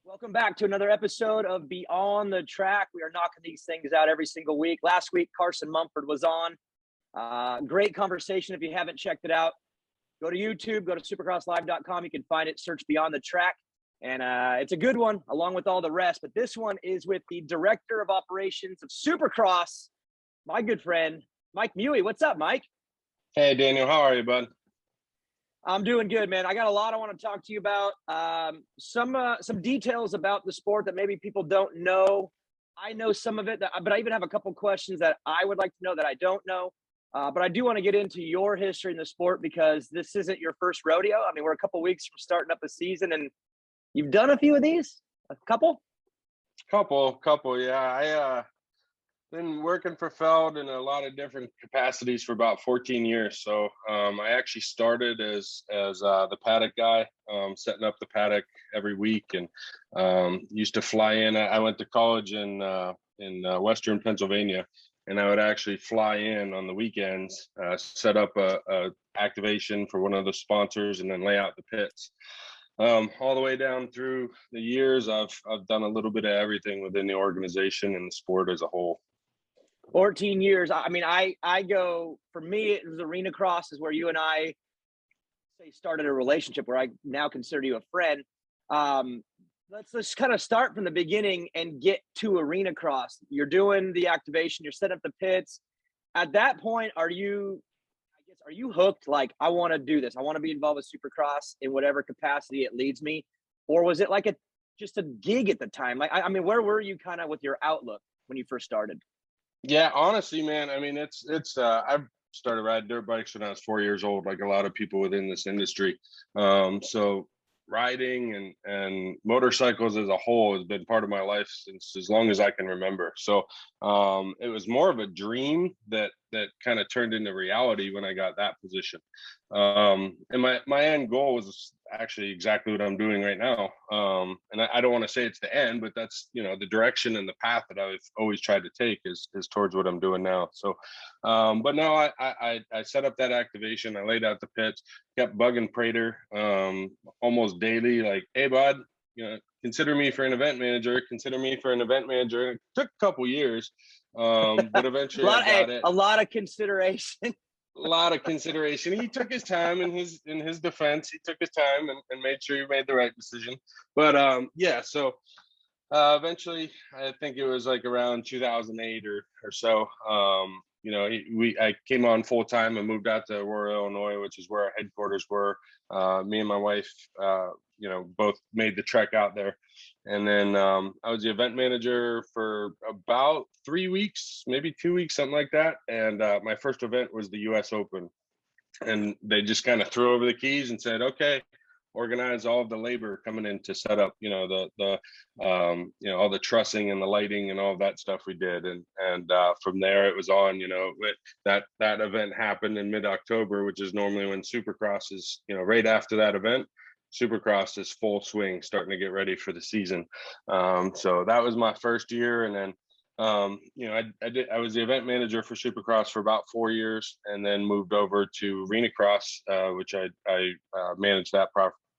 Welcome back to another episode of Beyond the Track. We are knocking these things out every single week. Last week, Carson Mumford was on. Great conversation. If you haven't checked it out, go to YouTube, go to supercrosslive.com. You can find it, search Beyond the Track. And it's a good one, along with all the rest. But this one is with the Director of Operations of Supercross, my good friend, Mike Muye. What's up, Mike? Hey, Daniel. How are you, bud? I'm doing good, man. I got a lot I want to talk to you about. Some details about the sport that maybe people don't know. I know some of it, but I even have a couple questions that I would like to know that I don't know. But I do want to get into your history in the sport because this isn't your first rodeo. I mean, we're a couple weeks from starting up a season, and you've done a few of these? A couple? Couple. Yeah, I been working for Feld in a lot of different capacities for about 14 years. So I actually started as the paddock guy, setting up the paddock every week, and used to fly in. I went to college in Western Pennsylvania, and I would actually fly in on the weekends, set up a activation for one of the sponsors, and then lay out the pits. All the way down through the years, I've done a little bit of everything within the organization and the sport as a whole. 14 years. I mean, I go, for me, it was Arenacross is where you and I started a relationship where I now consider you a friend. Let's kind of start from the beginning and get to Arenacross. You're doing the activation, you're setting up the pits. At that point, are you hooked? Like, I want to do this. I want to be involved with Supercross in whatever capacity it leads me. Or was it like just a gig at the time? Like, I mean, where were you kind of with your outlook when you first started? Yeah, honestly, man, I mean, I started riding dirt bikes when I was 4 years old, like a lot of people within this industry. So riding and motorcycles as a whole has been part of my life since as long as I can remember. So it was more of a dream that kind of turned into reality when I got that position. And my end goal was actually exactly what I'm doing right now. And I don't want to say it's the end, but that's, the direction and the path that I've always tried to take is towards what I'm doing now. So, but no, I set up that activation. I laid out the pits, kept bugging Prater almost daily, like, hey, bud, consider me for an event manager. It took a couple years, but eventually I got it. A lot of consideration. A lot of consideration. He took his time in his defense. He took his time and made sure he made the right decision. But yeah, so eventually, I think it was like around 2008 or so. I came on full time and moved out to Aurora, Illinois, which is where our headquarters were. Me and my wife, both made the trek out there. And then I was the event manager for about 3 weeks, maybe 2 weeks, something like that. And my first event was the US Open. And they just kind of threw over the keys and said, okay, organize all of the labor coming in to set up, all the trussing and the lighting and all of that stuff we did. And from there it was on, that event happened in mid-October, which is normally when Supercross is, right after that event. Supercross is full swing, starting to get ready for the season. So that was my first year. And then, I was the event manager for Supercross for about 4 years, and then moved over to Arenacross, which I managed that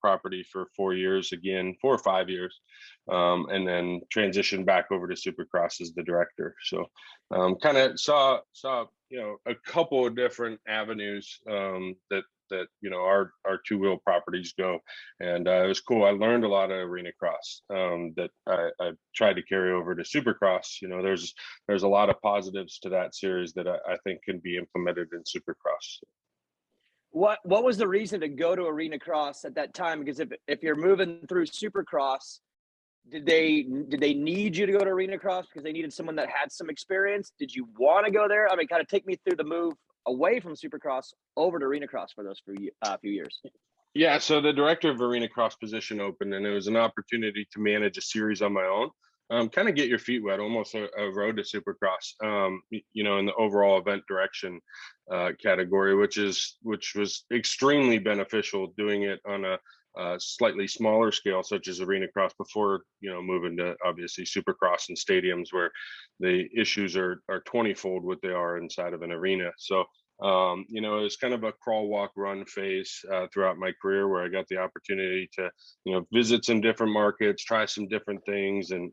property for 4 years, again, 4 or 5 years. And then transitioned back over to Supercross as the director. So kind of saw, a couple of different avenues that our two-wheel properties go, and it was cool. I learned a lot of Arenacross that I tried to carry over to Supercross. There's a lot of positives to that series that I think can be implemented in Supercross. What was the reason to go to Arenacross at that time? Because if you're moving through Supercross, did they need you to go to Arenacross because they needed someone that had some experience? Did you want to go there? I mean, kind of take me through the move away from Supercross over to Arenacross for those few years. Yeah, so the director of Arenacross position opened, and it was an opportunity to manage a series on my own. Kind of get your feet wet, almost a road to Supercross, in the overall event direction category, which was extremely beneficial doing it on a slightly smaller scale, such as Arenacross, before moving to obviously Supercross and stadiums where the issues are 20-fold what they are inside of an arena. So You know, it was kind of a crawl, walk, run phase throughout my career where I got the opportunity to, you know, visit some different markets, try some different things, and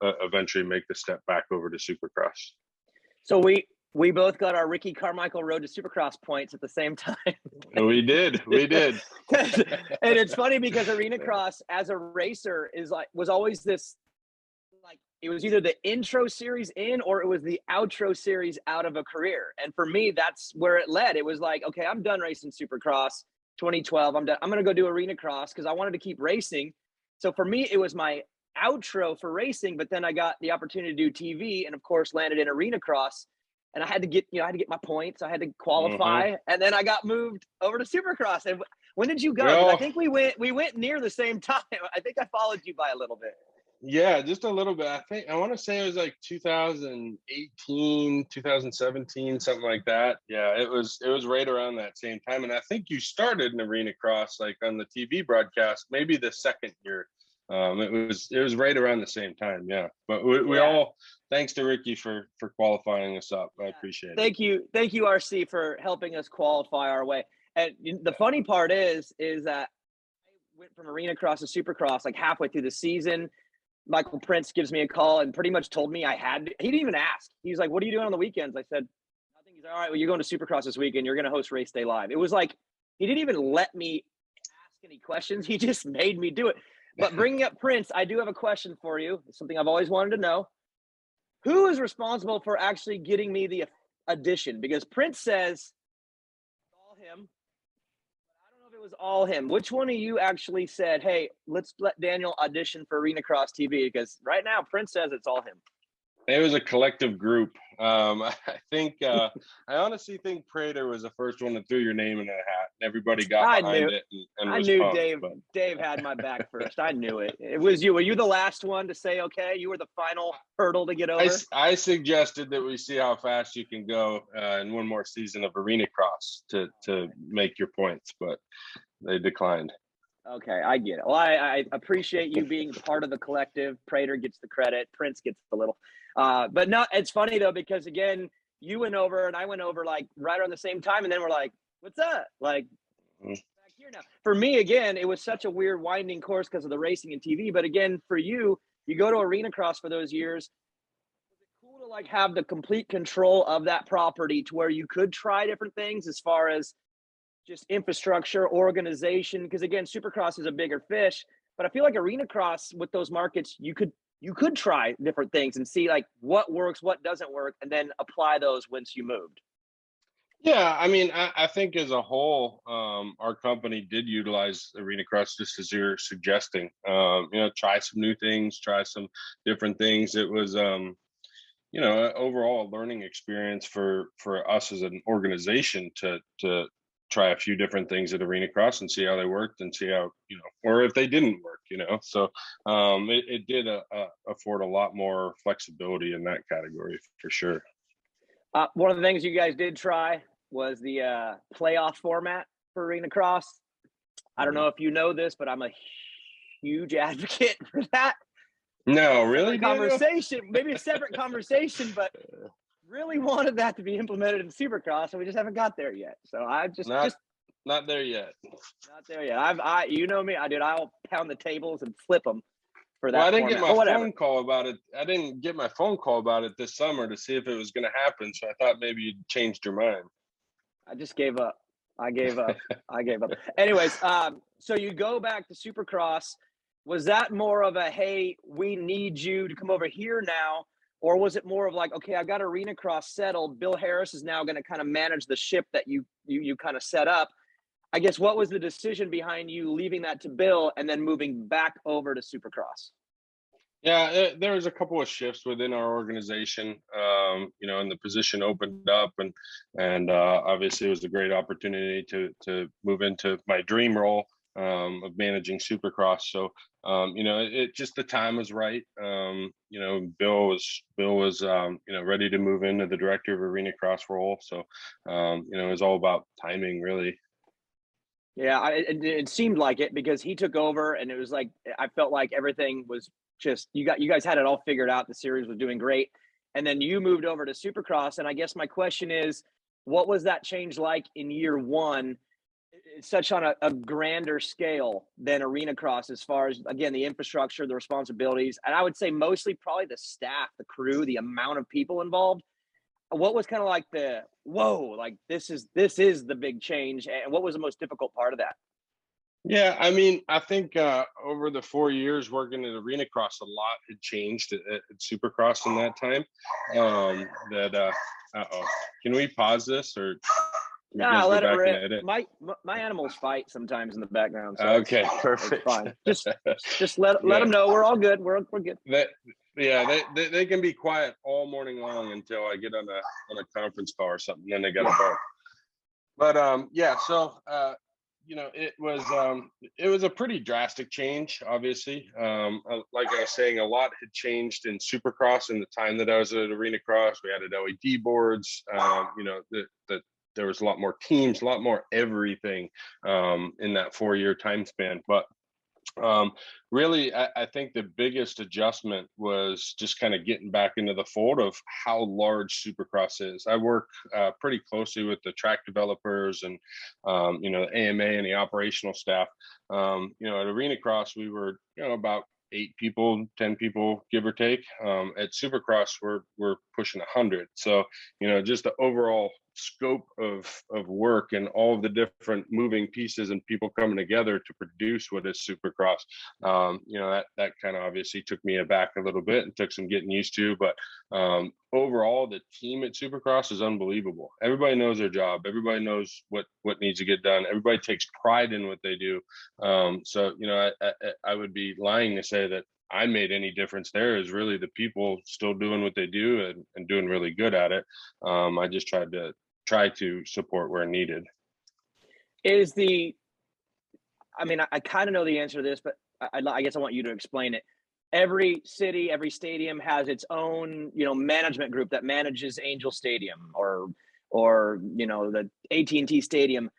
eventually make the step back over to Supercross. So we both got our Ricky Carmichael Road to Supercross points at the same time. We did. And it's funny because Arenacross as a racer was always this, like, it was either the intro series in or it was the outro series out of a career. And for me, that's where it led. It was like, okay, I'm done racing Supercross 2012. I'm done. I'm going to go do Arenacross because I wanted to keep racing. So for me, it was my outro for racing, but then I got the opportunity to do TV and of course landed in Arenacross. And I had to get, I had to get my points. I had to qualify, and then I got moved over to Supercross. And when did you go? Well, I think we went near the same time. I think I followed you by a little bit. Yeah, just a little bit. I want to say it was like 2018, 2017, something like that. Yeah, it was right around that same time. And I think you started in Arenacross like on the TV broadcast, maybe the second year. It was right around the same time. Yeah, but we all, thanks to Ricky for qualifying us up. I appreciate it. Thank you, RC, for helping us qualify our way. And the funny part is that I went from Arenacross to Supercross like halfway through the season. Michael Prince gives me a call and pretty much told me he didn't even ask. He's like, "What are you doing on the weekends?" I said, "Nothing." He's like, "All right, well, you're going to Supercross this weekend. You're going to host Race Day Live." It was like he didn't even let me ask any questions. He just made me do it. But bringing up Prince, I do have a question for you. It's something I've always wanted to know. Who is responsible for actually getting me the audition? Because Prince says it's all him. But I don't know if it was all him. Which one of you actually said, "Hey, let's let Daniel audition for Arenacross TV"? Because right now, Prince says it's all him. It was a collective group. I think I honestly think Prater was the first one that threw your name in that hat, and everybody got behind it. And I knew Dave had my back first. I knew it. It was you. Were you the last one to say okay? You were the final hurdle to get over. I suggested that we see how fast you can go in one more season of Arenacross to make your points, but they declined. Okay, I get it. Well, I appreciate you being part of the collective. Prater gets the credit. Prince gets the little. But no, it's funny though, because again, you went over and I went over like right around the same time. And then we're like, what's up? Like back here now. For me, again, it was such a weird winding course because of the racing and TV. But again, for you, you go to Arenacross for those years. Was it cool to like have the complete control of that property to where you could try different things as far as just infrastructure, organization? Because again, Supercross is a bigger fish, but I feel like Arenacross with those markets, you could try different things and see like what works, what doesn't work, and then apply those once you moved. Yeah, I mean, I think as a whole, our company did utilize Arenacross just as you're suggesting. You know, try some new things, try some different things. It was, you know, overall a learning experience for us as an organization to try a few different things at Arenacross and see how they worked and see how, you know, or if they didn't work, you know. So it did afford a lot more flexibility in that category for sure. One of the things you guys did try was the playoff format for Arenacross. I don't know if you know this, but I'm a huge advocate for that. No, really? Conversation, maybe a separate conversation, but really wanted that to be implemented in Supercross, and we just haven't got there yet. So I just not there yet. Not there yet. I you know me, I'll pound the tables and flip them for that. Well, I didn't get my phone call about it. I didn't get my phone call about it this summer to see if it was going to happen. So I thought maybe you'd changed your mind. I just gave up. I gave up. Anyways, so you go back to Supercross. Was that more of a, hey, we need you to come over here now? Or was it more of like, okay, I've got Arenacross settled. Bill Harris is now going to kind of manage the ship that you kind of set up. I guess what was the decision behind you leaving that to Bill and then moving back over to Supercross? Yeah, there was a couple of shifts within our organization, you know, and the position opened up, and obviously it was a great opportunity to move into my dream role of managing Supercross. So, you know, it just the time was right. You know, Bill was you know, ready to move into the director of Arenacross role. So, you know, it was all about timing, really. Yeah, it seemed like it because he took over, and it was like I felt like everything was just you guys had it all figured out. The series was doing great, and then you moved over to Supercross. And I guess my question is, What was that change like in year one? It's such on a grander scale than Arenacross as far as, again, the infrastructure, the responsibilities, and I would say mostly probably the staff, the crew, the amount of people involved. What was kind of like the whoa, like this is the big change, and what was the most difficult part of that? Yeah, I mean, I think over the 4 years working at Arenacross, a lot had changed at Supercross in that time. That uh-oh, can we pause this or can you Nah, guys go let it back and rip. edit? My animals fight sometimes in the background, so Okay, it's perfect. fine. Just let Yeah, them know we're all good. We're good. that yeah, they can be quiet all morning long until I get on a conference call or something. Then they got to bark. But yeah, so it was a pretty drastic change, obviously. Like I was saying, a lot had changed in Supercross in the time that I was at Arenacross. We added LED boards. There was a lot more teams, a lot more everything in that 4 year time span. But really, I think the biggest adjustment was just kind of getting back into the fold of how large Supercross is. I work pretty closely with the track developers and the AMA and the operational staff. At Arenacross, we were about 8 people, 10 people, give or take. At Supercross, we're pushing 100. So just the overall scope of work and all of the different moving pieces and people coming together to produce what is Supercross. That kind of obviously took me aback a little bit and took some getting used to. But overall, the team at Supercross is unbelievable. Everybody knows their job. Everybody knows what needs to get done. Everybody takes pride in what they do. I would be lying to say that I made any difference there. Is really the people still doing what they do and doing really good at it. I just try to support where needed. I kind of know the answer to this, but I guess I want you to explain it. Every city, every stadium has its own, management group that manages Angel Stadium or the AT&T Stadium.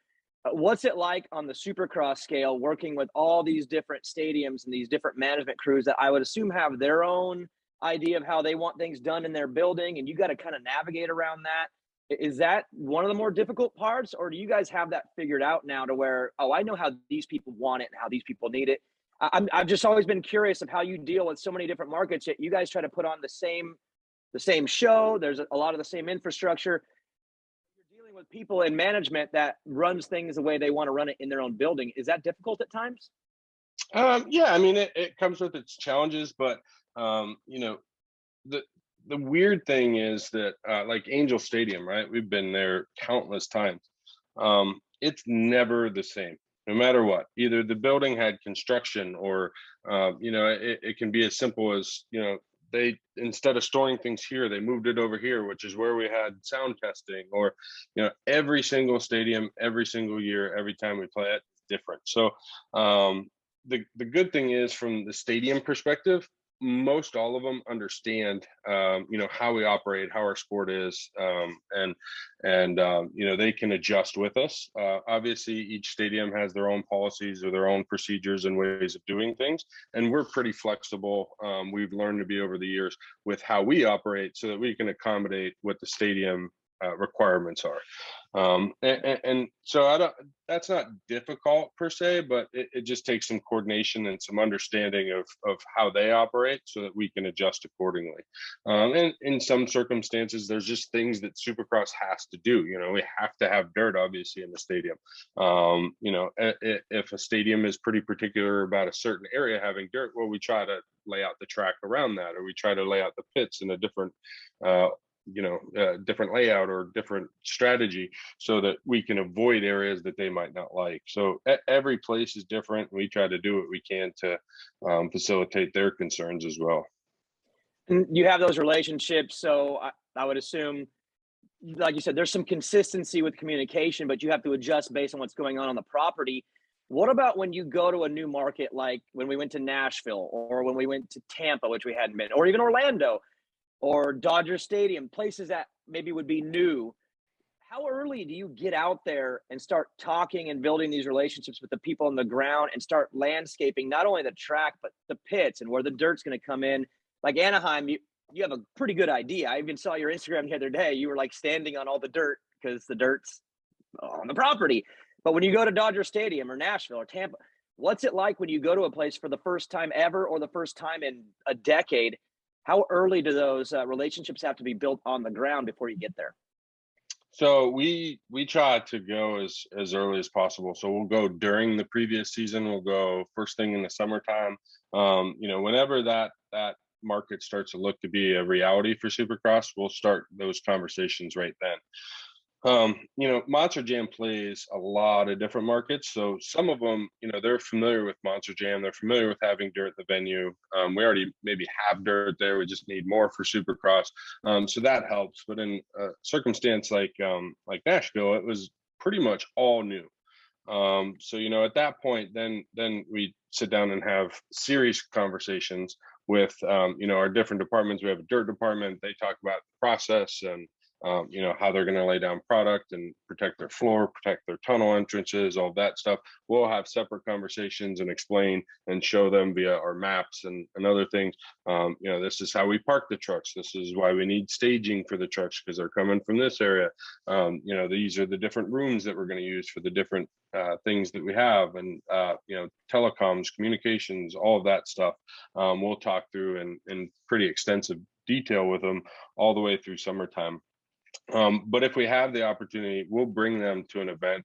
What's it like on the Supercross scale, working with all these different stadiums and these different management crews that I would assume have their own idea of how they want things done in their building, and you got to kind of navigate around that? Is that one of the more difficult parts, or do you guys have that figured out now to where, oh, I know how these people want it and how these people need it? I've just always been curious of how you deal with so many different markets, yet you guys try to put on the same show. There's a lot of the same infrastructure. You're dealing with people in management that runs things the way they want to run it in their own building. Is that difficult at times? Yeah, I mean, it comes with its challenges, but the weird thing is that like Angel Stadium, right? We've been there countless times. It's never the same, no matter what. Either the building had construction, or it can be as simple as they, instead of storing things here, they moved it over here, which is where we had sound testing. Or every single stadium, every single year, every time we play it, different. So the good thing is, from the stadium perspective, most all of them understand how we operate, how our sport is, and they can adjust with us. Obviously, each stadium has their own policies or their own procedures and ways of doing things, and we're pretty flexible. We've learned to be over the years with how we operate so that we can accommodate what the stadium requirements are. And so that's not difficult per se, but it just takes some coordination and some understanding of how they operate so that we can adjust accordingly. And in some circumstances, there's just things that Supercross has to do. We have to have dirt, obviously, in the stadium. If a stadium is pretty particular about a certain area having dirt, well, we try to lay out the track around that, or we try to lay out the pits in a different different layout or different strategy so that we can avoid areas that they might not like. So every place is different. We try to do what we can to facilitate their concerns as well. And you have those relationships, so I would assume, like you said, there's some consistency with communication, but you have to adjust based on what's going on the property. What about when you go to a new market, like when we went to Nashville, or when we went to Tampa, which we hadn't been, or even Orlando, or Dodger Stadium, places that maybe would be new? How early do you get out there and start talking and building these relationships with the people on the ground and start landscaping not only the track, but the pits and where the dirt's going to come in? Like Anaheim, you have a pretty good idea. I even saw your Instagram the other day. You were like standing on all the dirt because the dirt's on the property. But when you go to Dodger Stadium or Nashville or Tampa, what's it like when you go to a place for the first time ever or the first time in a decade? How early do those relationships have to be built on the ground before you get there? So we try to go as early as possible. So we'll go during the previous season. We'll go first thing in the summertime. Whenever that market starts to look to be a reality for Supercross, we'll start those conversations right then. Monster Jam plays a lot of different markets. So some of them, they're familiar with Monster Jam. They're familiar with having dirt at the venue. We already maybe have dirt there. We just need more for Supercross. So that helps. But in a circumstance like Nashville, it was pretty much all new. At that point, then we sit down and have serious conversations with, our different departments. We have a dirt department. They talk about the process and how they're going to lay down product and protect their floor, protect their tunnel entrances, all that stuff. We'll have separate conversations and explain and show them via our maps and other things. This is how we park the trucks. This is why we need staging for the trucks because they're coming from this area. These are the different rooms that we're going to use for the different things that we have, and telecoms, communications, all of that stuff. We'll talk through in pretty extensive detail with them all the way through summertime. But if we have the opportunity, we'll bring them to an event,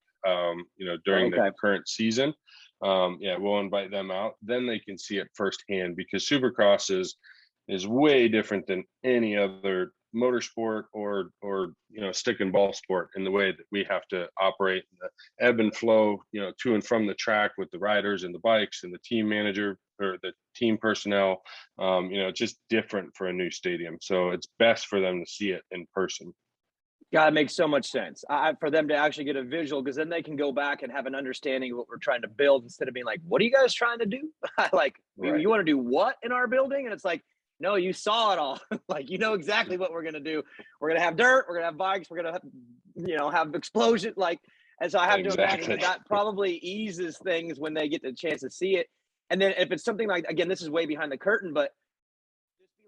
during the current season. We'll invite them out. Then they can see it firsthand because Supercross is way different than any other motorsport or stick and ball sport in the way that we have to operate the ebb and flow, to and from the track with the riders and the bikes and the team manager or the team personnel. Just different for a new stadium. So it's best for them to see it in person. God, it makes so much sense for them to actually get a visual, because then they can go back and have an understanding of what we're trying to build instead of being like, what are you guys trying to do? Like, right. You want to do what in our building? And it's like, no, you saw it all. Like, exactly what we're going to do. We're going to have dirt. We're going to have bikes. We're going to have, have explosion. And so I have to imagine that probably eases things when they get the chance to see it. And then if it's something like, again, this is way behind the curtain, but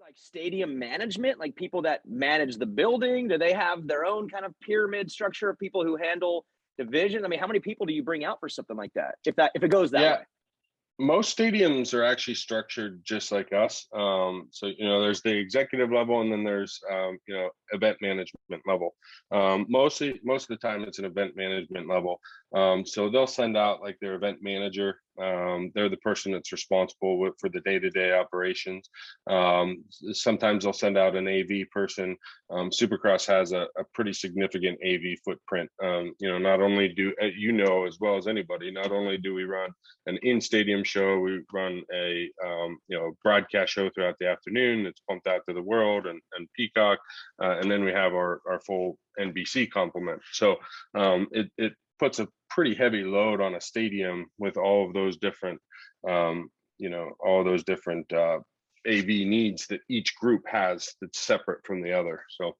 like stadium management, like people that manage the building, do they have their own kind of pyramid structure of people who handle division? I mean, how many people do you bring out for something like that if it goes that way? Most stadiums are actually structured just like us. There's the executive level, and then there's event management level. Most of the time it's an event management level. So they'll send out like their event manager. They're the person that's responsible for the day-to-day operations. Sometimes they'll send out an AV person. Supercross has a pretty significant AV footprint. Not only do as well as anybody, not only do we run an in-stadium show, we run a broadcast show throughout the afternoon. It's pumped out to the world and Peacock, and then we have our full NBC complement. So it puts a pretty heavy load on a stadium with all of those different AV needs that each group has that's separate from the other. So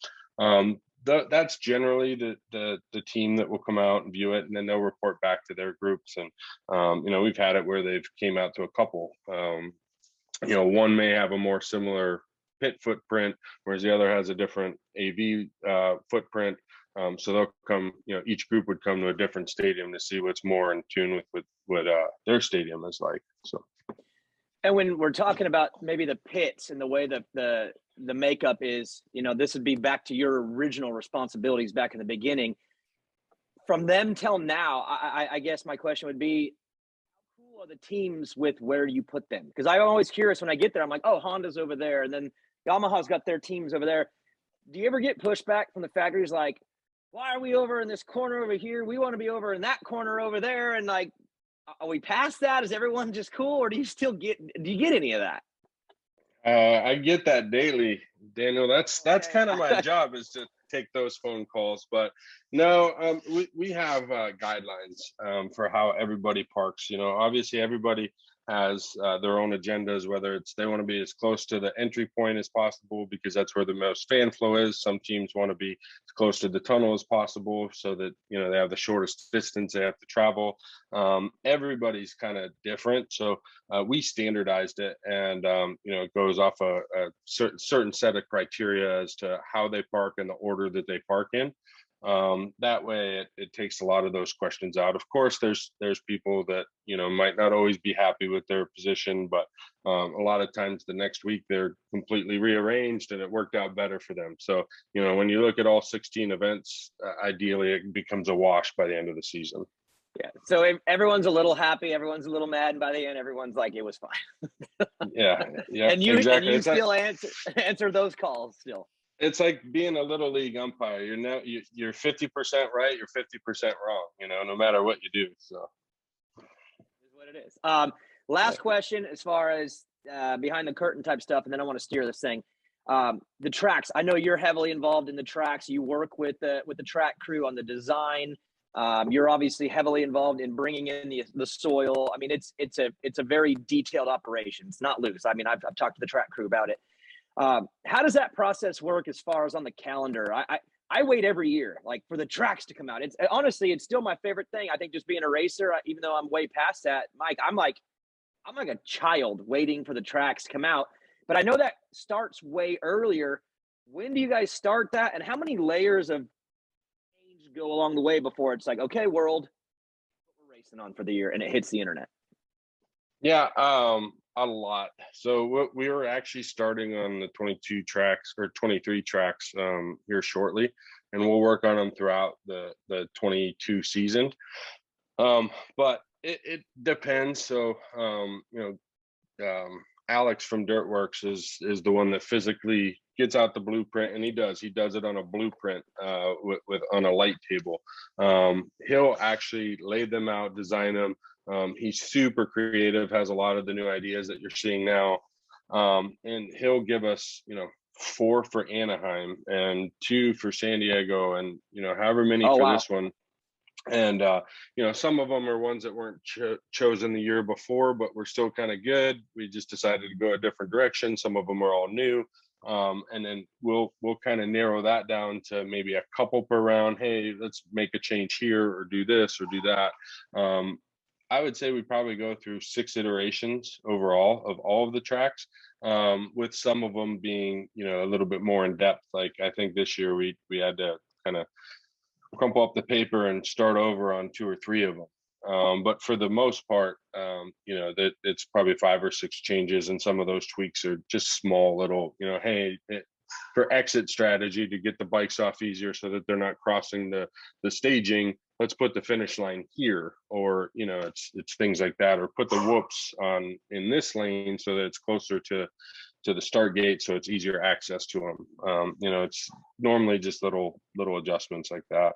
that's generally the team that will come out and view it, and then they'll report back to their groups. And we've had it where they've came out to a couple. One may have a more similar pit footprint, whereas the other has a different AV footprint. So they'll come, each group would come to a different stadium to see what's more in tune with what their stadium is like. So. And when we're talking about maybe the pits and the way that the makeup is, this would be back to your original responsibilities back in the beginning. From them till now, I guess my question would be, how cool are the teams with where you put them? Because I'm always curious when I get there, I'm like, oh, Honda's over there, and then Yamaha's got their teams over there. Do you ever get pushback from the factories like, why are we over in this corner over here? We want to be over in that corner over there. And like, are we past that? Is everyone just cool? Or do you get any of that? I get that daily, Daniel. That's kind of my job, is to take those phone calls. But no, we have guidelines for how everybody parks. Obviously everybody has their own agendas, whether it's they want to be as close to the entry point as possible because that's where the most fan flow is. Some teams want to be as close to the tunnel as possible so that they have the shortest distance they have to travel. Everybody's kind of different, so we standardized it, and it goes off a certain set of criteria as to how they park and the order that they park in. That way it takes a lot of those questions out. Of course, there's people that, you know, might not always be happy with their position, but a lot of times the next week they're completely rearranged and it worked out better for them. So, you know, when you look at all 16 events, ideally it becomes a wash by the end of the season. Yeah. So everyone's a little happy, everyone's a little mad, and by the end, everyone's like, it was fine. Yeah. And you exactly. still answer those calls still. It's like being a little league umpire. You're 50% right, you're 50% wrong, you know, no matter what you do. So Is what it is. Last question, as far as behind the curtain type stuff, and then I want to steer this thing. The tracks. I know you're heavily involved in the tracks. You work with the track crew on the design. You're obviously heavily involved in bringing in the soil. I mean, it's a very detailed operation. It's not loose. I mean, I've talked to the track crew about it. How does that process work as far as on the calendar? I wait every year, like, for the tracks to come out. It's honestly, it's still my favorite thing. I think just being a racer, even though I'm way past that, Mike, I'm like a child waiting for the tracks to come out. But I know that starts way earlier. When do you guys start that? And how many layers of change go along the way before it's like, okay, world, what we're racing on for the year, and it hits the internet? yeah, a lot. So we were actually starting on the 22 tracks or 23 tracks here shortly, and we'll work on them throughout the 22 season. But it depends. So Alex from Dirtworks is the one that physically gets out the blueprint, and he does it on a blueprint with on a light table. He'll actually lay them out, design them. He's super creative, has a lot of the new ideas that you're seeing now. And he'll give us, you know, 4 for Anaheim and 2 for San Diego, and, you know, however many for this one. And you know, some of them are ones that weren't chosen the year before, but we're still kind of good. We just decided to go a different direction. Some of them are all new. And then we'll kind of narrow that down to maybe a couple per round. Hey, let's make a change here, or do this or do that. I would say we probably go through 6 iterations overall of all of the tracks, with some of them being, you know, a little bit more in depth. Like, I think this year we had to kind of crumple up the paper and start over on 2 or 3 of them. But for the most part, you know, that it's probably 5 or 6 changes, and some of those tweaks are just small little, you know, hey, for exit strategy to get the bikes off easier so that they're not crossing the staging, let's put the finish line here, or, you know, it's things like that, or put the whoops on in this lane so that it's closer to the start gate, so it's easier access to them. You know, it's normally just little adjustments like that.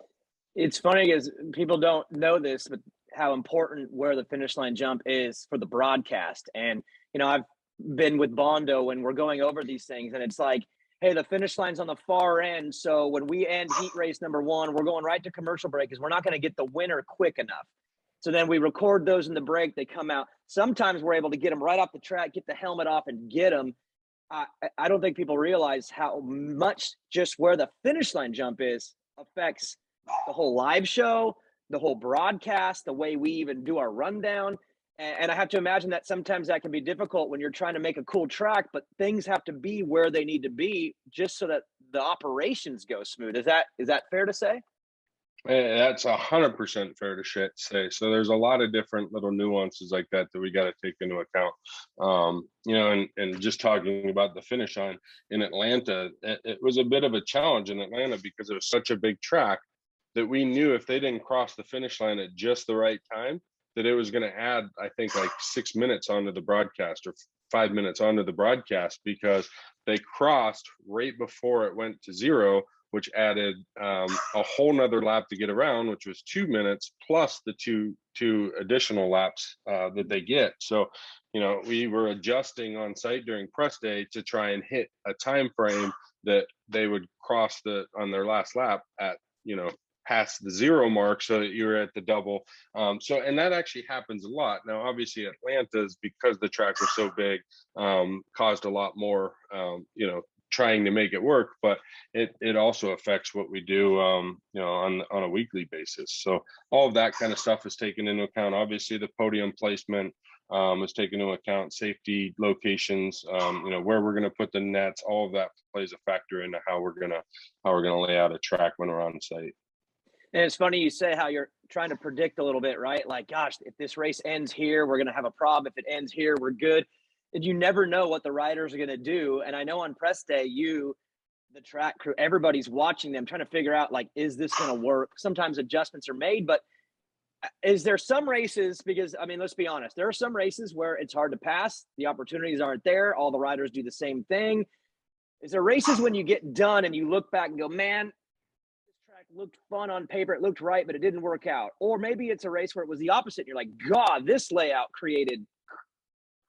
It's funny because people don't know this, but how important where the finish line jump is for the broadcast. And, you know, I've been with Bondo when we're going over these things, and it's like, hey, the finish line's on the far end. So when we end heat race number 1, we're going right to commercial break because we're not going to get the winner quick enough. So then we record those in the break. They come out. Sometimes we're able to get them right off the track, get the helmet off, and get them. I don't think people realize how much just where the finish line jump is affects the whole live show, the whole broadcast, the way we even do our rundown. And I have to imagine that sometimes that can be difficult when you're trying to make a cool track, but things have to be where they need to be just so that the operations go smooth. Is that fair to say? That's 100% fair to say. So there's a lot of different little nuances like that we got to take into account. You know, and just talking about the finish line in Atlanta, it was a bit of a challenge in Atlanta because it was such a big track that we knew if they didn't cross the finish line at just the right time, that it was going to add, I think, like 6 minutes onto the broadcast, or 5 minutes onto the broadcast, because they crossed right before it went to 0, which added a whole nother lap to get around, which was 2 minutes plus the two additional laps that they get. So, you know, we were adjusting on site during press day to try and hit a time frame that they would cross on their last lap at, you know, past the 0 mark, so that you're at the double. So, and that actually happens a lot. Now, obviously Atlanta's, because the track was so big, caused a lot more, you know, trying to make it work, but it also affects what we do, you know, on a weekly basis. So all of that kind of stuff is taken into account. Obviously the podium placement is taken into account, safety locations, you know, where we're going to put the nets. All of that plays a factor into how we're gonna lay out a track when we're on site. And it's funny you say how you're trying to predict a little bit, right? Like, gosh, if this race ends here, we're going to have a problem. If it ends here, we're good. And you never know what the riders are going to do. And I know on press day, the track crew, everybody's watching them, trying to figure out, like, is this going to work? Sometimes adjustments are made, but is there some races, because, I mean, let's be honest, there are some races where it's hard to pass. The opportunities aren't there. All the riders do the same thing. Is there races when you get done and you look back and go, man, this track looked fun on paper, it looked right, but it didn't work out? Or maybe it's a race where it was the opposite. And you're like, God, this layout created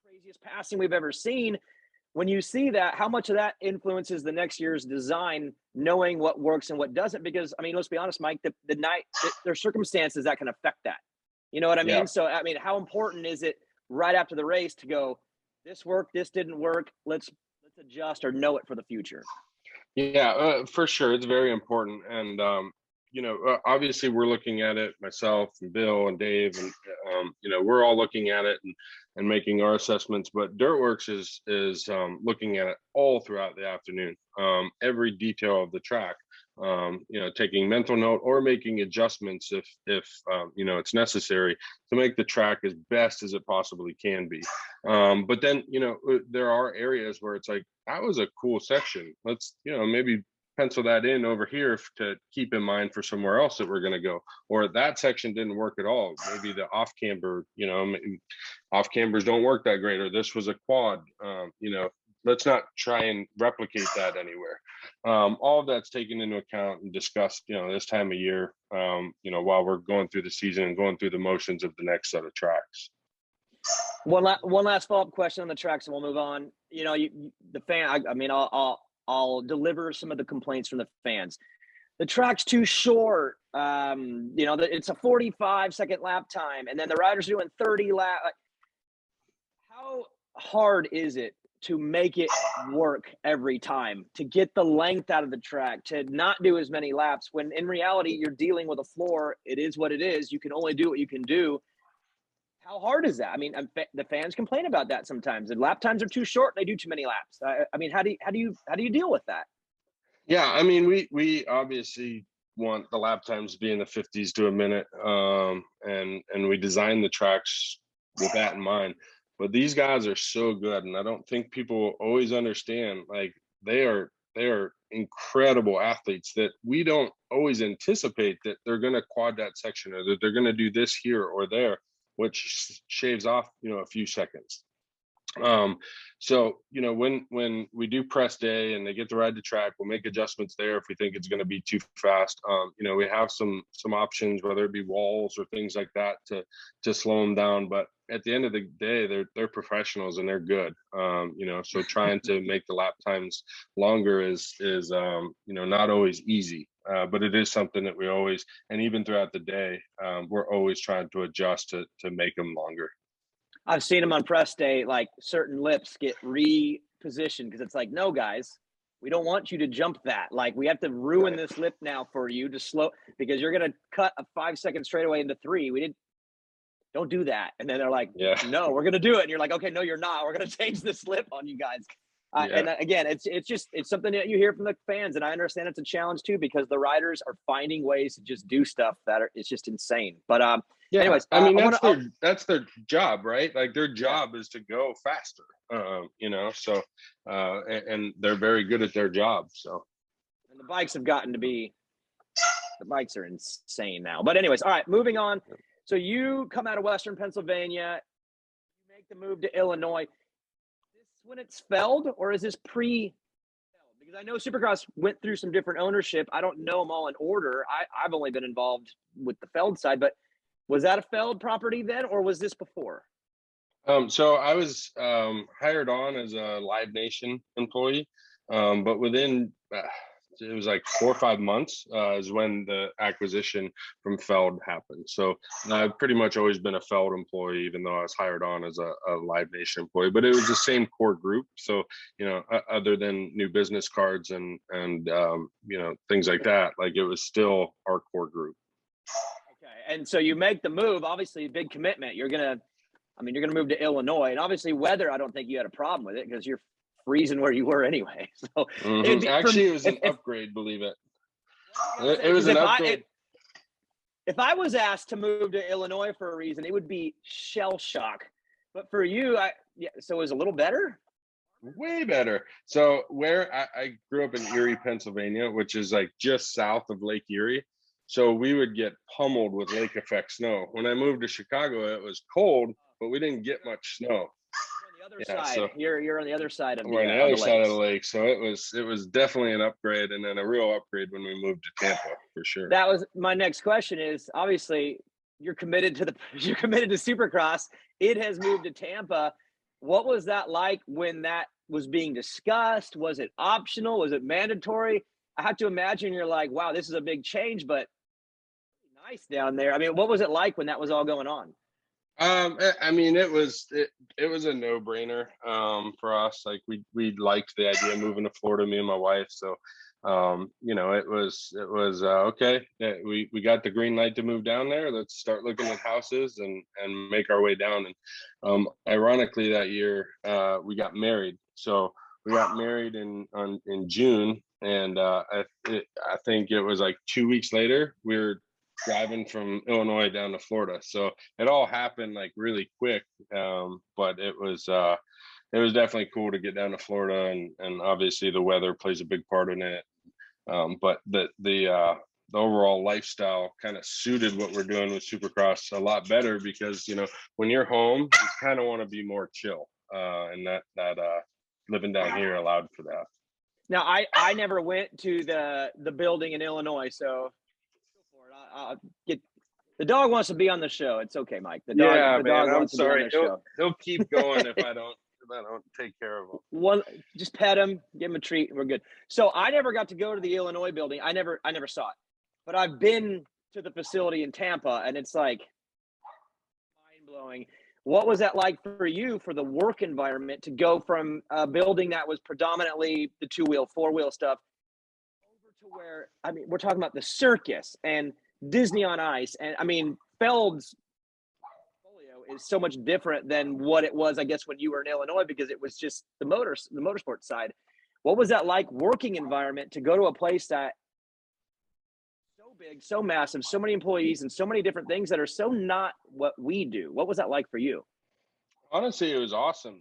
craziest passing we've ever seen. When you see that, how much of that influences the next year's design, knowing what works and what doesn't? Because, I mean, let's be honest, Mike, there's circumstances that can affect that. You know what I mean? Yeah. So, I mean, how important is it right after the race to go, this worked, this didn't work, let's adjust or know it for the future? Yeah, for sure. It's very important. And, obviously we're looking at it, myself and Bill and Dave, and, we're all looking at it and making our assessments, but Dirtworks is looking at it all throughout the afternoon, every detail of the track, taking mental note or making adjustments if it's necessary to make the track as best as it possibly can be. But then, there are areas where it's like, that was a cool section. Let's, maybe pencil that in over here to keep in mind for somewhere else that we're going to go. Or that section didn't work at all. Maybe the off camber, off cambers don't work that great, or this was a quad. Let's not try and replicate that anywhere. All of that's taken into account and discussed, this time of year, while we're going through the season and going through the motions of the next set of tracks. One last follow-up question on the tracks, and we'll move on. I'll deliver some of the complaints from the fans. The track's too short. It's a 45-second lap time, and then the riders are doing 30 laps. How hard is it to make it work every time, to get the length out of the track, to not do as many laps, when in reality you're dealing with a floor? It is what it is. You can only do what you can do. How hard is that? I mean, the fans complain about that sometimes. And lap times are too short. And they do too many laps. How do you deal with that? Yeah, I mean, we obviously want the lap times to be in the 50s to a minute, and we design the tracks with that in mind. But these guys are so good, and I don't think people always understand. Like, they are incredible athletes that we don't always anticipate that they're going to quad that section, or that they're going to do this here or there, which shaves off, a few seconds. So, when we do press day and they get to ride the track, we'll make adjustments there if we think it's going to be too fast. We have some options, whether it be walls or things like that, to slow them down. But at the end of the day, they're professionals and they're good. So trying to make the lap times longer is not always easy. But it is something that we always, and even throughout the day, we're always trying to adjust to make them longer. I've seen them on press day, like certain lips get repositioned because it's like, no, guys, we don't want you to jump that. Like, we have to ruin this lip now for you to slow, because you're going to cut a 5-second straightaway into 3. Don't do that. And then they're like, no, we're going to do it. And you're like, okay, no, you're not. We're going to change this lip on you guys. And again, it's something that you hear from the fans, and I understand it's a challenge too, because the riders are finding ways to just do stuff it's just insane. But anyways, I mean, that's their job, right? Like, their job is to go faster, so and they're very good at their job. So, and the bikes are insane now. But anyways, all right, moving on. So you come out of Western Pennsylvania, you make the move to Illinois. When it's Feld, or is this pre-Feld? Because I know Supercross went through some different ownership. I don't know them all in order. I've only been involved with the Feld side, but was that a Feld property then, or was this before? So I was hired on as a Live Nation employee, but within it was like 4 or 5 months is when the acquisition from Feld happened. So I've pretty much always been a Feld employee, even though I was hired on as a Live Nation employee. But it was the same core group. So, other than new business cards and things like that, like, it was still our core group. Okay, and so you make the move. Obviously, a big commitment. You're gonna move to Illinois, and obviously weather, I don't think you had a problem with it, because you're freezing where you were anyway. So it was an upgrade, believe it. It was an upgrade. if I was asked to move to Illinois for a reason, it would be shell shock. But for you, yeah, so it was a little better. Way better. So where I grew up in Erie, Pennsylvania, which is like just south of Lake Erie. So we would get pummeled with lake effect snow. When I moved to Chicago, it was cold, but we didn't get much snow. On the other Yeah, side, so you're on the other side of we're on the of other the side of the lakes. lake. So it was definitely an upgrade, and then a real upgrade when we moved to Tampa for sure. That was my next question. Is obviously you're committed to you're committed to Supercross. It has moved to Tampa. What was that like when that was being discussed? Was it optional? Was it mandatory? I have to imagine you're like, wow, this is a big change, but nice down there. I mean, what was it like when that was all going on? I mean, it was a no-brainer for us. Like we liked the idea of moving to Florida, me and my wife. So you know, it was okay. We got the green light to move down there. Let's start looking at houses and make our way down. And ironically, that year we got married. So we got married in June, and I think it was like 2 weeks later we were driving from Illinois down to Florida. So it all happened like really quick. But it was definitely cool to get down to Florida, and obviously the weather plays a big part in it. But the overall lifestyle kind of suited what we're doing with Supercross a lot better, because, you know, when you're home, you kind of want to be more chill. And that living down here allowed for that. Now, I never went to the building in Illinois, so I'll get. The dog wants to be on the show. It's okay, Mike. The dog wants to be on the show. He'll keep going if I don't take care of him. Just pet him, give him a treat, and we're good. So I never got to go to the Illinois building. I never saw it, but I've been to the facility in Tampa, and it's like mind blowing. What was that like for you, for the work environment, to go from a building that was predominantly the 2-wheel, 4-wheel stuff over to where, I mean, we're talking about the circus and Disney on Ice, and I mean, Feld's portfolio is so much different than what it was, I guess, when you were in Illinois, because it was just the motorsport side. What was that like, working environment, to go to a place that so big, so massive, so many employees, and so many different things that are so not what we do? What was that like for you? Honestly, it was awesome.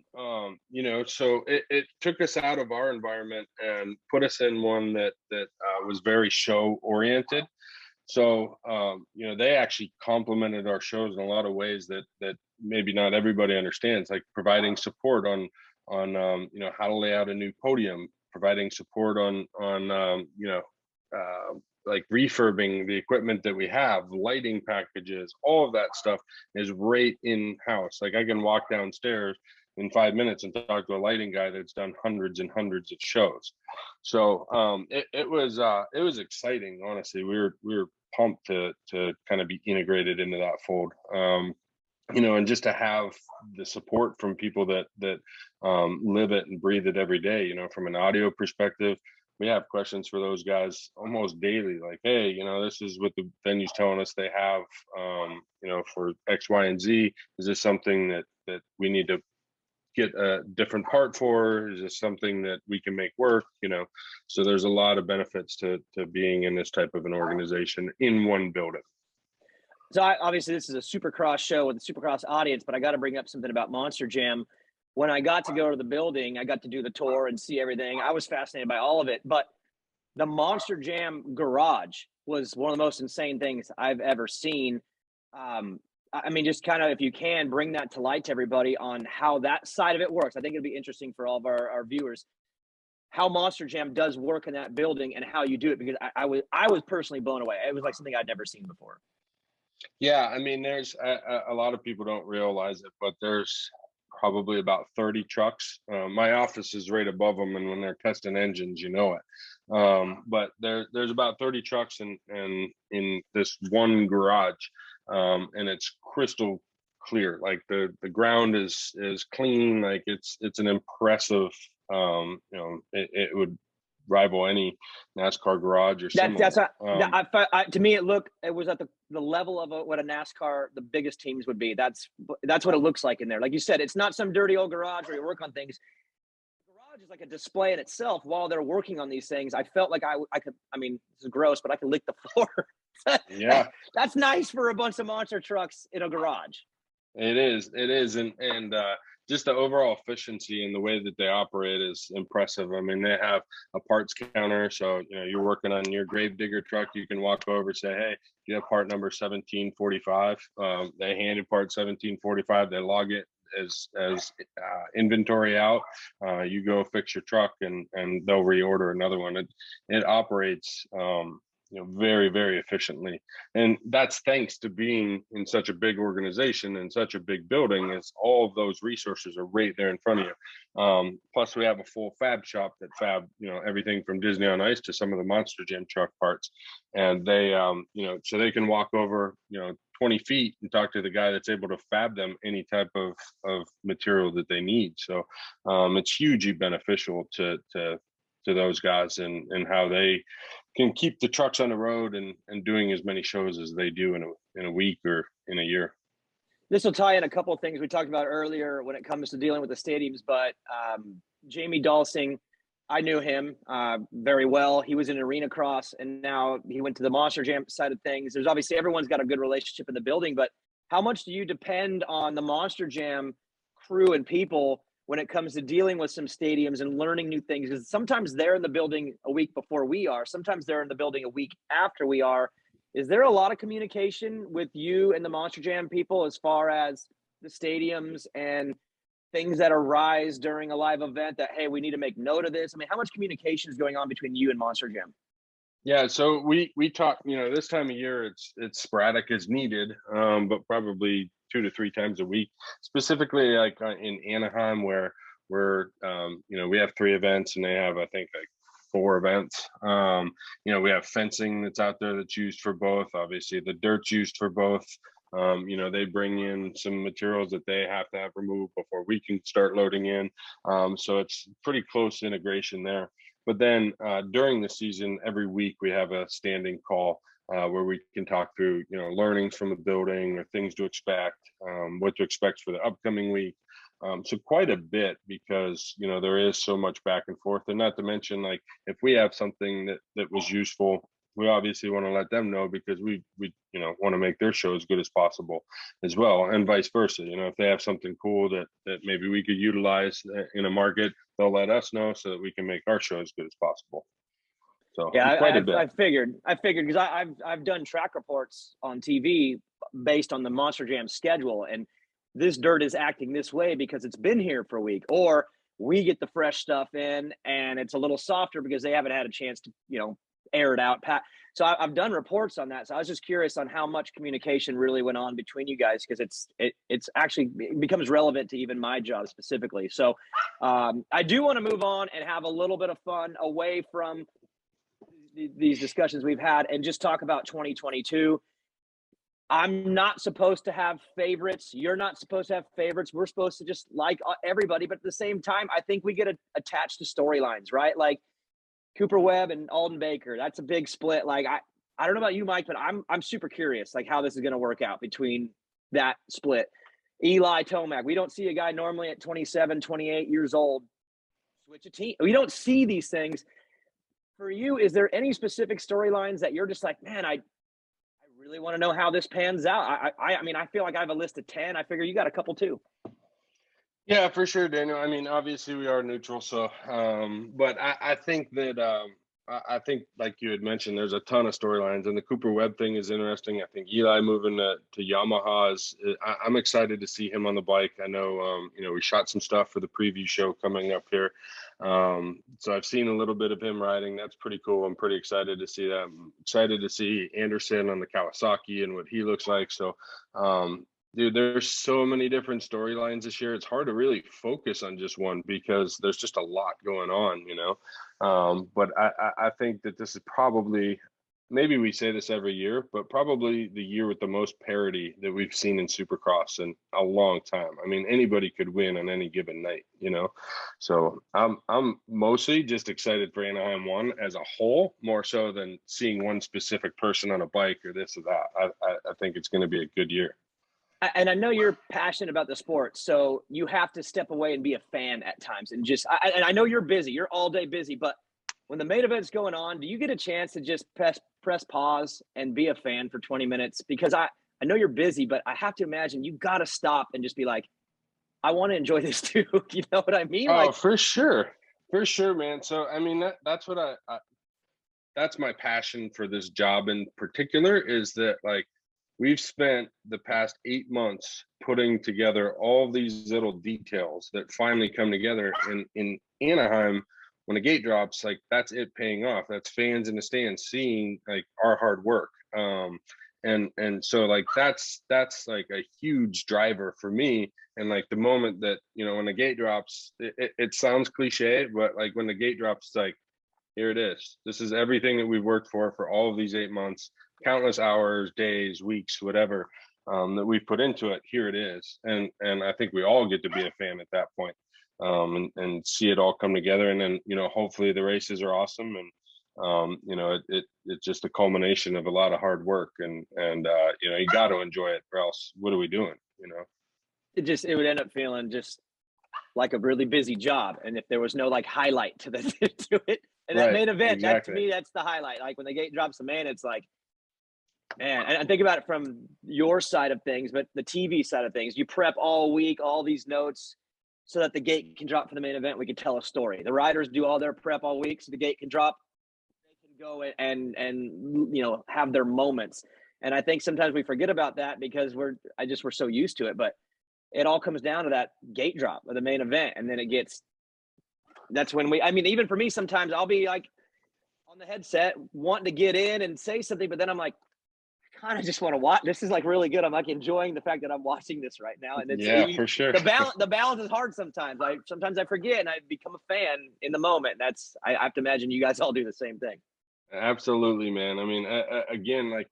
You know, so it took us out of our environment and put us in one that was very show oriented. So, you know, they actually complemented our shows in a lot of ways that maybe not everybody understands, like providing support on you know, how to lay out a new podium, providing support on you know, like refurbing the equipment that we have, lighting packages, all of that stuff is right in house. Like I can walk downstairs in 5 minutes and talk to a lighting guy that's done hundreds and hundreds of shows. So it was exciting. Honestly, we were pumped to kind of be integrated into that fold. You know, and just to have the support from people that live it and breathe it every day. You know, from an audio perspective, we have questions for those guys almost daily, like, hey, you know, this is what the venue's telling us they have, you know, for X, Y, and Z. Is this something that we need to get a different part for? Is this something that we can make work? You know, so there's a lot of benefits to being in this type of an organization in one building. So obviously this is a Supercross show with a Supercross audience, but I got to bring up something about Monster Jam. When I got to go to the building, I got to do the tour and see everything. I was fascinated by all of it, but the Monster Jam garage was one of the most insane things I've ever seen. I mean, just kind of, if you can, bring that to light to everybody on how that side of it works. I think it'd be interesting for all of our viewers, how Monster Jam does work in that building and how you do it, because I was personally blown away. It was like something I'd never seen before. Yeah, I mean, there's a lot of people don't realize it, but there's probably about 30 trucks. My office is right above them, and when they're testing engines, you know it. But there's about 30 trucks in this one garage, and it's crystal clear. Like the ground is clean. Like it's an impressive. You know, it would rival any NASCAR garage or similar. That's to me, it was at the level of what a NASCAR, the biggest teams would be. That's what it looks like in there. Like you said, it's not some dirty old garage where you work on things. The garage is like a display in itself while they're working on these things. I felt like I could, I mean, this is gross, but I could lick the floor Yeah, That's nice for a bunch of monster trucks in a garage. it is, and just the overall efficiency and the way that they operate is impressive. I mean, they have a parts counter, so you're working on your grave digger truck, you can walk over, say, hey, you have part number 1745. They hand you part 1745. They log it as inventory out. You go fix your truck, and they'll reorder another one. It operates very, very efficiently, and that's thanks to being in such a big organization and such a big building. Is all of those resources are right there in front of you. Plus we have a full fab shop that fab everything from Disney on Ice to some of the Monster Jam truck parts, and they so they can walk over 20 feet and talk to the guy that's able to fab them any type of material that they need. So it's hugely beneficial to those guys, and how they can keep the trucks on the road and doing as many shows as they do in a week or in a year. This will tie in a couple of things we talked about earlier when it comes to dealing with the stadiums, but Jamie Dalsing, I knew him very well. He was in Arenacross, and now he went to the Monster Jam side of things. There's obviously, everyone's got a good relationship in the building, but how much do you depend on the Monster Jam crew and people when it comes to dealing with some stadiums and learning new things? Because sometimes they're in the building a week before we are. Sometimes they're in the building a week after we are. Is there a lot of communication with you and the Monster Jam people as far as the stadiums and things that arise during a live event that, hey, we need to make note of this? I mean, how much communication is going on between you and Monster Jam? Yeah, so we talk, this time of year it's sporadic as needed, but probably 2 to 3 times a week, specifically like in Anaheim, where we're we have 3 events and they have, I think, like 4 events. We have fencing that's out there that's used for both. Obviously the dirt's used for both. They bring in some materials that they have to have removed before we can start loading in. So it's pretty close integration there. But then during the season, every week we have a standing call where we can talk through, learnings from the building or things to expect, what to expect for the upcoming week. So quite a bit, because, there is so much back and forth. And not to mention, like, if we have something that was useful, we obviously want to let them know, because we want to make their show as good as possible as well, and vice versa. If they have something cool that maybe we could utilize in a market, they'll let us know so that we can make our show as good as possible. So yeah, quite a bit. I figured because I've done track reports on TV based on the Monster Jam schedule, and this dirt is acting this way because it's been here for a week, or we get the fresh stuff in and it's a little softer because they haven't had a chance to air it out. So I've done reports on that. So I was just curious on how much communication really went on between you guys, because it's actually, it becomes relevant to even my job specifically. So I do want to move on and have a little bit of fun away from these discussions we've had and just talk about 2022. I'm not supposed to have favorites. You're not supposed to have favorites. We're supposed to just like everybody. But at the same time, I think we get attached to storylines, right? Like Cooper Webb and Alden Baker. That's a big split. Like I don't know about you, Mike, but I'm super curious like how this is going to work out between that split. Eli Tomac. We don't see a guy normally at 27, 28 years old switch a team. We don't see these things. For you, is there any specific storylines that you're just like, man, I really want to know how this pans out? I mean, I feel like I have a list of 10. I figure you got a couple too. Yeah, for sure, Daniel. I mean, obviously we are neutral, so but I think that I think, like you had mentioned, there's a ton of storylines, and the Cooper Webb thing is interesting. I think Eli moving to Yamaha I'm excited to see him on the bike. I know, we shot some stuff for the preview show coming up here. So I've seen a little bit of him riding. That's pretty cool. I'm pretty excited to see that. I'm excited to see Anderson on the Kawasaki and what he looks like. So, dude, there's so many different storylines this year. It's hard to really focus on just one because there's just a lot going on, But I think that this is probably, maybe we say this every year, but probably the year with the most parity that we've seen in Supercross in a long time. I mean, anybody could win on any given night, So I'm mostly just excited for Anaheim 1 as a whole, more so than seeing one specific person on a bike or this or that. I think it's going to be a good year. And I know you're passionate about the sport, so you have to step away and be a fan at times. And I know you're busy. You're all day busy, but when the main event's going on, do you get a chance to just press pause and be a fan for 20 minutes? Because I know you're busy, but I have to imagine you got to stop and just be like, I want to enjoy this too. You know what I mean? Oh, Like, for sure. For sure, man. So, I mean, that's what that's my passion for this job in particular, is that like we've spent the past 8 months putting together all these little details that finally come together in Anaheim. When a gate drops, like that's it paying off. That's fans in the stands seeing like our hard work. And so like that's like a huge driver for me. And like the moment that, you know, when the gate drops, it sounds cliche, but like when the gate drops, it's like, here it is. This is everything that we've worked for all of these 8 months, countless hours, days, weeks, whatever, that we've put into it. Here it is. And I think we all get to be a fan at that point, and see it all come together. And then, you know, hopefully the races are awesome. And, you know, it's just a culmination of a lot of hard work, and you know, you got to enjoy it, or else what are we doing? You know, it would end up feeling just like a really busy job. And if there was no like highlight to to it, and that right? main event, that to Exactly. me, that's the highlight. Like when the gate drops the main, it's like, man, and I think about it from your side of things, but the TV side of things, you prep all week, all these notes, so that the gate can drop for the main event. We can tell a story. The riders do all their prep all week, so the gate can drop. They can go and you know, have their moments. And I think sometimes we forget about that because we're so used to it. But it all comes down to that gate drop of the main event, and then that's when I mean, even for me, sometimes I'll be like on the headset wanting to get in and say something, but then I'm like, kind of just want to watch. This is like really good. I'm like enjoying the fact that I'm watching this right now, and Yeah, for sure. the balance is hard sometimes. Sometimes I forget and I become a fan in the moment. I have to imagine you guys all do the same thing. Absolutely, man. I mean, again, like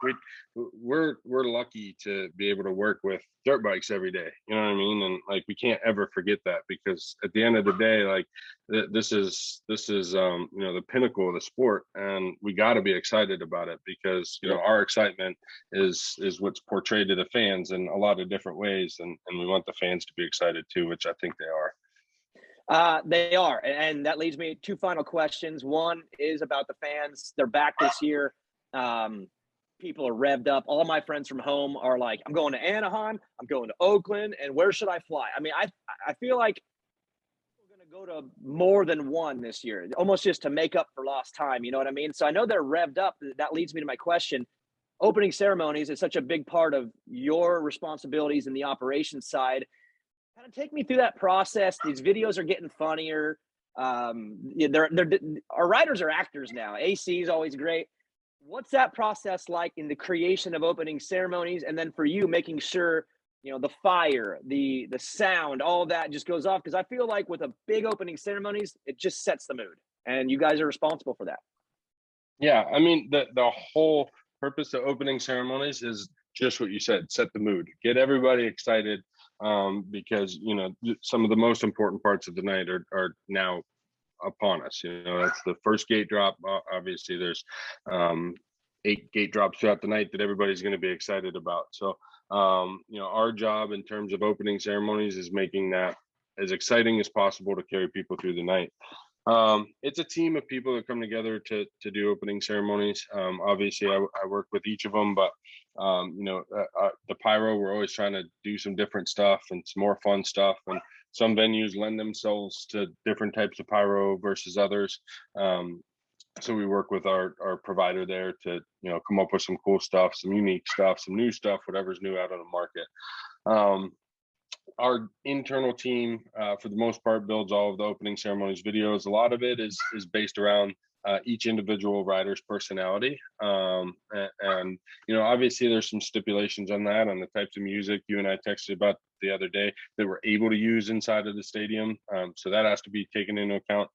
we're lucky to be able to work with dirt bikes every day. You know what I mean? And like we can't ever forget that, because at the end of the day, like this is you know, the pinnacle of the sport, and we got to be excited about it, because you know, our excitement is what's portrayed to the fans in a lot of different ways, and we want the fans to be excited too, which I think they are. They are. And that leads me to two final questions. One is about the fans. They're back this year. People are revved up. All my friends from home are like, I'm going to Anaheim, I'm going to Oakland, and where should I fly? I mean, I feel like we're going to go to more than one this year, almost just to make up for lost time. You know what I mean? So I know they're revved up. That leads me to my question. Opening ceremonies is such a big part of your responsibilities in the operations side. Kind of take me through that process. These videos are getting funnier. They're our writers are actors now. AC is always great. What's that process like in the creation of opening ceremonies, and then for you making sure, you know, the fire, the sound, all that just goes off? Because I feel like with a big opening ceremonies, it just sets the mood, and you guys are responsible for that. Yeah, I mean, the whole purpose of opening ceremonies is just what you said: set the mood, get everybody excited, because you know, some of the most important parts of the night are now upon us. You know, that's the first gate drop. Obviously, there's 8 gate drops throughout the night that everybody's going to be excited about. So, you know, our job in terms of opening ceremonies is making that as exciting as possible to carry people through the night. It's a team of people that come together to do opening ceremonies. Obviously, I work with each of them, but you know, the pyro, we're always trying to do some different stuff and some more fun stuff. And some venues lend themselves to different types of pyro versus others. So we work with our provider there to, you know, come up with some cool stuff, some unique stuff, some new stuff, whatever's new out on the market. Our internal team, for the most part, builds all of the opening ceremonies videos. A lot of it is based around each individual rider's personality, and you know, obviously there's some stipulations on that, on the types of music you and I texted about the other day that we're able to use inside of the stadium. So that has to be taken into account,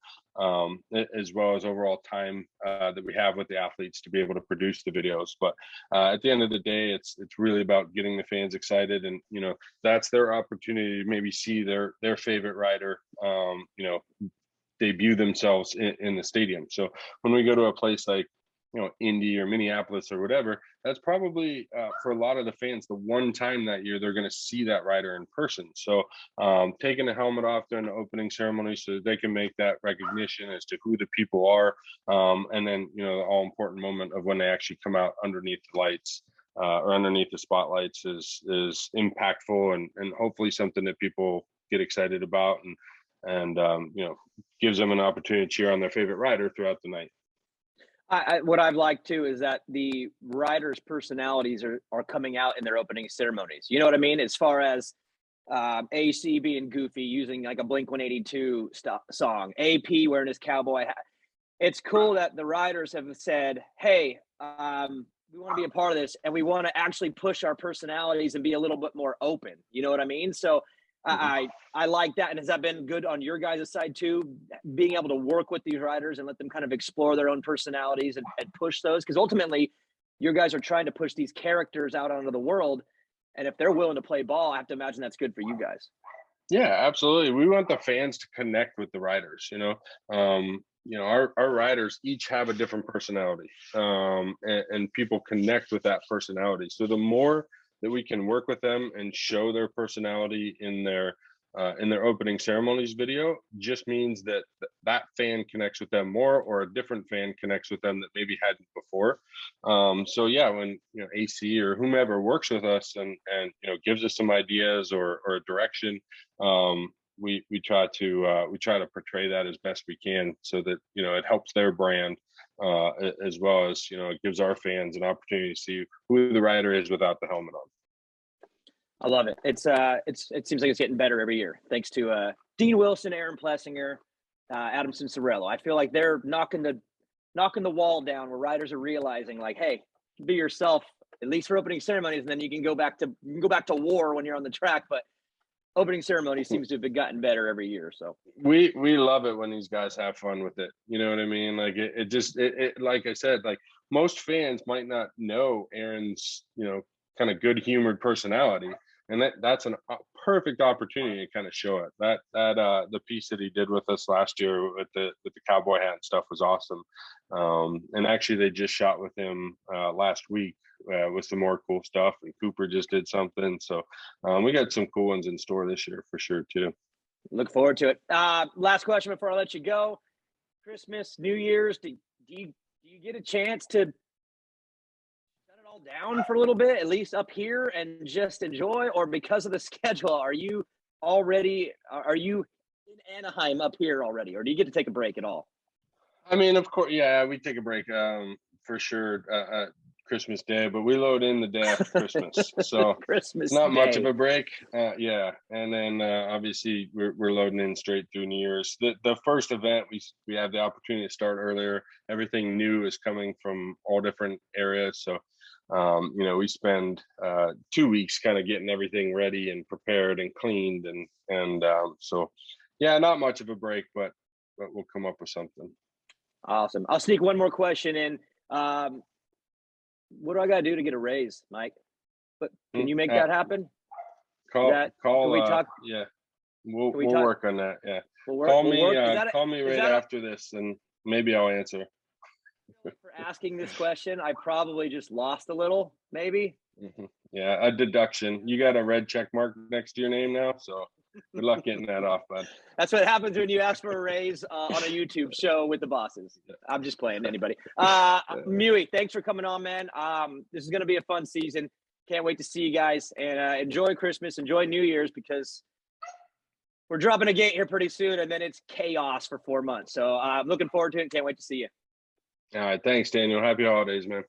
as well as overall time that we have with the athletes to be able to produce the videos. But at the end of the day, it's really about getting the fans excited, and you know, that's their opportunity to maybe see their favorite rider, you know, debut themselves in the stadium. So when we go to a place like Indy or Minneapolis or whatever, that's probably for a lot of the fans the one time that year they're going to see that rider in person. So taking the helmet off during the opening ceremony so that they can make that recognition as to who the people are, and then the all important moment of when they actually come out underneath the lights or underneath the spotlights is impactful and hopefully something that people get excited about and gives them an opportunity to cheer on their favorite rider throughout the night. What I've liked too is that the riders' personalities are coming out in their opening ceremonies. You know what I mean? As far as AC being goofy, using like a Blink-182 song, AP wearing his cowboy hat. It's cool that the riders have said, "Hey, we want to be a part of this, and we want to actually push our personalities and be a little bit more open." You know what I mean? So I like that. And has that been good on your guys' side too, being able to work with these riders and let them kind of explore their own personalities and push those? Because ultimately, your guys are trying to push these characters out onto the world. And if they're willing to play ball, I have to imagine that's good for you guys. Yeah, absolutely. We want the fans to connect with the riders. Our riders each have a different personality, and people connect with that personality. So the more that we can work with them and show their personality in their opening ceremonies video, just means that that fan connects with them more, or a different fan connects with them that maybe hadn't before. So yeah, when AC or whomever works with us and gives us some ideas or a direction, we try to portray that as best we can, so that it helps their brand, as well as it gives our fans an opportunity to see who the rider is without the helmet on. I love it. It seems like it's getting better every year, thanks to Dean Wilson, Aaron Plessinger, Adamson Sorello. I feel like they're knocking the wall down where riders are realizing, like, hey, be yourself, at least for opening ceremonies, and then you can go back to war when you're on the track. But opening ceremony seems to have gotten better every year. So we love it when these guys have fun with it. You know what I mean? Like it like I said, like most fans might not know Aaron's kind of good humored personality, and that's a perfect opportunity to kind of show it. That the piece that he did with us last year with the cowboy hat and stuff was awesome. And actually they just shot with him last week with some more cool stuff, and Cooper just did something. So we got some cool ones in store this year for sure too. Look forward to it. Last question before I let you go. Christmas, New Year's, do you get a chance to shut it all down for a little bit, at least up here, and just enjoy? Or because of the schedule, are you in Anaheim up here already, or do you get to take a break at all? I mean, of course, yeah, we take a break for sure. Christmas Day, but we load in the day after Christmas, so Christmas it's not Day. much of a break. Yeah, and then obviously we're loading in straight through New Year's. The first event we have the opportunity to start earlier. Everything new is coming from all different areas, so we spend 2 weeks kind of getting everything ready and prepared and cleaned, and so yeah, not much of a break, but we'll come up with something. Awesome. I'll sneak one more question in. What do I got to do to get a raise, Mike? But can you make that happen? Call. Can we talk? Yeah, we'll work on that. Yeah, call me right after this, and maybe I'll answer. For asking this question, I probably just lost a little, maybe. Mm-hmm. Yeah, a deduction. You got a red check mark next to your name now, so good luck getting that off, bud. That's what happens when you ask for a raise on a YouTube show with the bosses. I'm just playing, anybody. Muye, thanks for coming on, man. This is going to be a fun season. Can't wait to see you guys, and enjoy Christmas, enjoy New Year's, because we're dropping a gate here pretty soon, and then it's chaos for 4 months. So I'm looking forward to it and can't wait to see you. All right. Thanks, Daniel. Happy holidays, man.